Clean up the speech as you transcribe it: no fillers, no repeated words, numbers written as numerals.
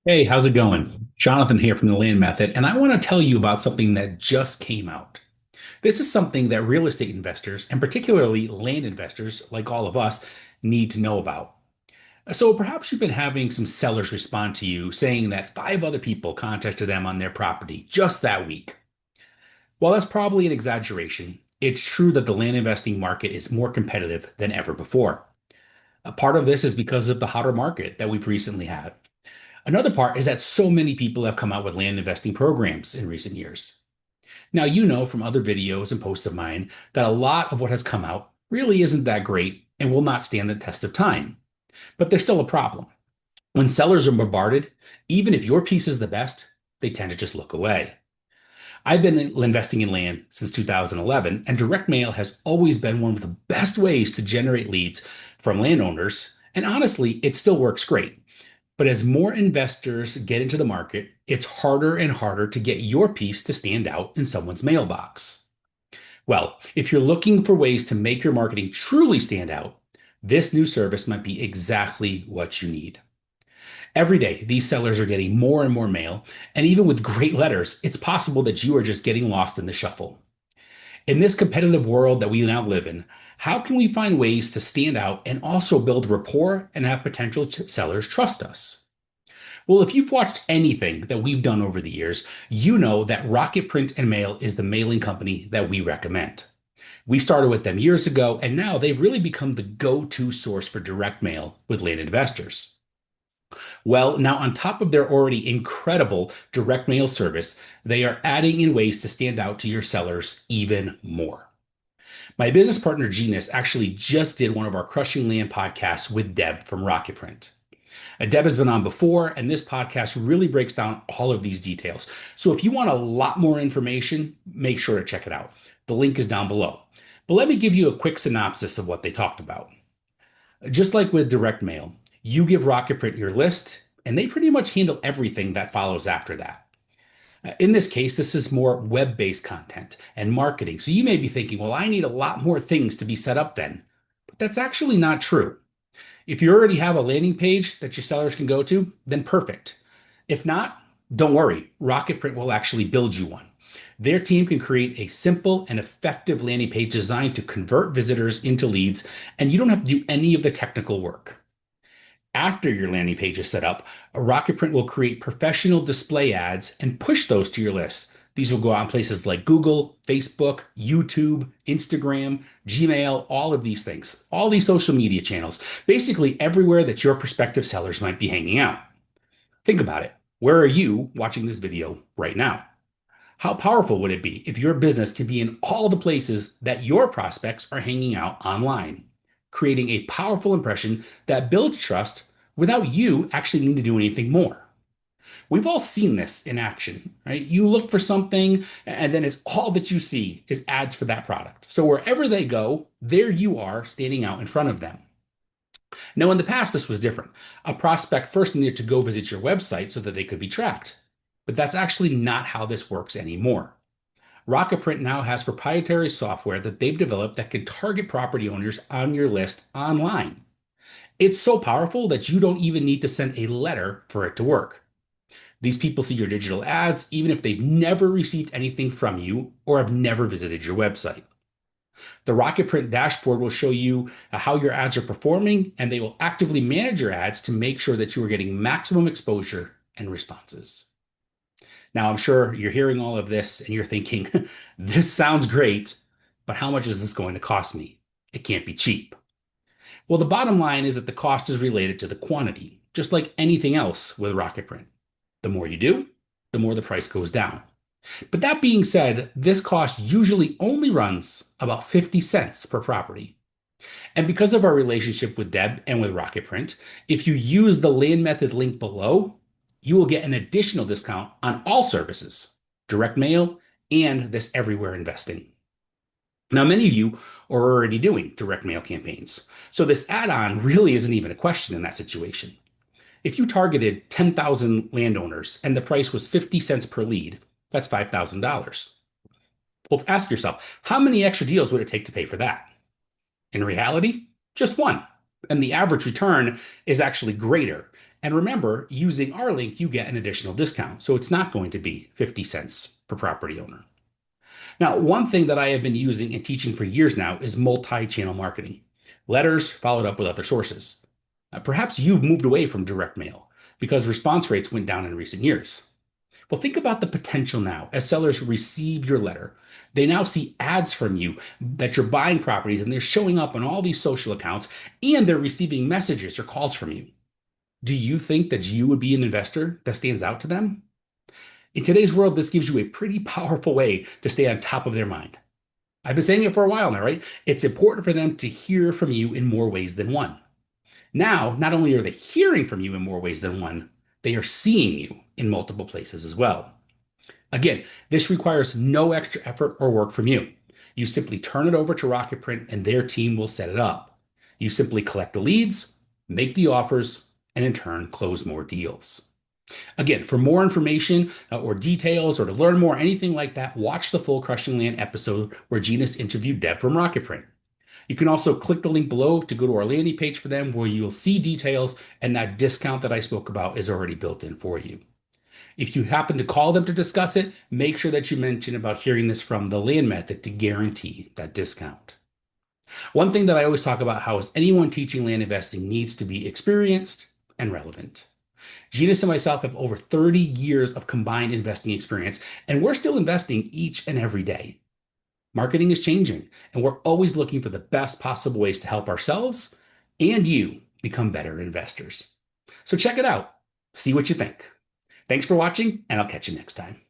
Hey, how's it going? Jonathan here from the Land Method, and I want to tell you about something that just came out. This is something that real estate investors, and particularly land investors like all of us, need to know about. So perhaps you've been having some sellers respond to you saying that five other people contacted them on their property just that week. While that's probably an exaggeration, it's true that the land investing market is more competitive than ever before. A part of this is because of the hotter market that we've recently had. Another part is that so many people have come out with land investing programs in recent years. Now, you know from other videos and posts of mine that a lot of what has come out really isn't that great and will not stand the test of time. But there's still a problem. When sellers are bombarded, even if your piece is the best, they tend to just look away. I've been investing in land since 2011, and direct mail has always been one of the best ways to generate leads from landowners. And honestly, it still works great. But as more investors get into the market, it's harder and harder to get your piece to stand out in someone's mailbox. Well, if you're looking for ways to make your marketing truly stand out, this new service might be exactly what you need. Every day, these sellers are getting more and more mail, and even with great letters, it's possible that you are just getting lost in the shuffle. In this competitive world that we now live in, how can we find ways to stand out and also build rapport and have potential sellers trust us? Well, if you've watched anything that we've done over the years, you know that Rocket Print and Mail is the mailing company that we recommend. We started with them years ago, and now they've really become the go-to source for direct mail with land investors. Well, now on top of their already incredible direct mail service, they are adding in ways to stand out to your sellers even more. My business partner Genus actually just did one of our Crushing Land podcasts with Deb from Rocket Print. Deb has been on before, and this podcast really breaks down all of these details. So if you want a lot more information, make sure to check it out. The link is down below. But let me give you a quick synopsis of what they talked about. Just like with direct mail, you give Rocketprint your list, and they pretty much handle everything that follows after that. In this case, this is more web based content and marketing. So you may be thinking, well, I need a lot more things to be set up then. But that's actually not true. If you already have a landing page that your sellers can go to, then perfect. If not, don't worry. Rocketprint will actually build you one. Their team can create a simple and effective landing page designed to convert visitors into leads, and you don't have to do any of the technical work. After your landing page is set up, a Rocketprint will create professional display ads and push those to your list. These will go on places like Google, Facebook, YouTube, Instagram, Gmail, all of these things, all these social media channels, basically everywhere that your prospective sellers might be hanging out. Think about it. Where are you watching this video right now? How powerful would it be if your business could be in all the places that your prospects are hanging out online, creating a powerful impression that builds trust without you actually needing to do anything more? We've all seen this in action, right? You look for something, and then it's all that you see is ads for that product. So wherever they go, there you are standing out in front of them. Now, in the past, this was different. A prospect first needed to go visit your website so that they could be tracked. But that's actually not how this works anymore. Rocketprint now has proprietary software that they've developed that can target property owners on your list online. It's so powerful that you don't even need to send a letter for it to work. These people see your digital ads even if they've never received anything from you or have never visited your website. The Rocketprint dashboard will show you how your ads are performing, and they will actively manage your ads to make sure that you are getting maximum exposure and responses. Now, I'm sure you're hearing all of this and you're thinking, this sounds great, but how much is this going to cost me? It can't be cheap. Well, the bottom line is that the cost is related to the quantity, just like anything else with Rocketprint. The more you do, the more the price goes down. But that being said, this cost usually only runs about 50 cents per property. And because of our relationship with Deb and with Rocketprint, if you use the land method link below, you will get an additional discount on all services, direct mail, and this everywhere investing. Now, many of you are already doing direct mail campaigns, so this add-on really isn't even a question in that situation. If you targeted 10,000 landowners and the price was 50 cents per lead, that's $5,000. Well, ask yourself, how many extra deals would it take to pay for that? In reality, just one. And the average return is actually greater. And remember, using our link, you get an additional discount. So it's not going to be 50 cents per property owner. Now, one thing that I have been using and teaching for years now is multi-channel marketing. Letters followed up with other sources. Perhaps you've moved away from direct mail because response rates went down in recent years. Well, think about the potential now as sellers receive your letter. They now see ads from you that you're buying properties and they're showing up on all these social accounts and they're receiving messages or calls from you. Do you think that you would be an investor that stands out to them? In today's world, this gives you a pretty powerful way to stay on top of their mind. I've been saying it for a while now, right? It's important for them to hear from you in more ways than one. Now, not only are they hearing from you in more ways than one, they are seeing you in multiple places as well. Again, this requires no extra effort or work from you. You simply turn it over to Rocketprint and their team will set it up. You simply collect the leads, make the offers, and in turn, close more deals. Again, for more information or details or to learn more, anything like that, watch the full Crushing Land episode where Genus interviewed Deb from Rocketprint. You can also click the link below to go to our landing page for them where you'll see details and that discount that I spoke about is already built in for you. If you happen to call them to discuss it, make sure that you mention about hearing this from the land method to guarantee that discount. One thing that I always talk about how is anyone teaching land investing needs to be experienced and relevant. Genus and myself have over 30 years of combined investing experience, and we're still investing each and every day. Marketing is changing, and we're always looking for the best possible ways to help ourselves and you become better investors. So check it out. See what you think. Thanks for watching, and I'll catch you next time.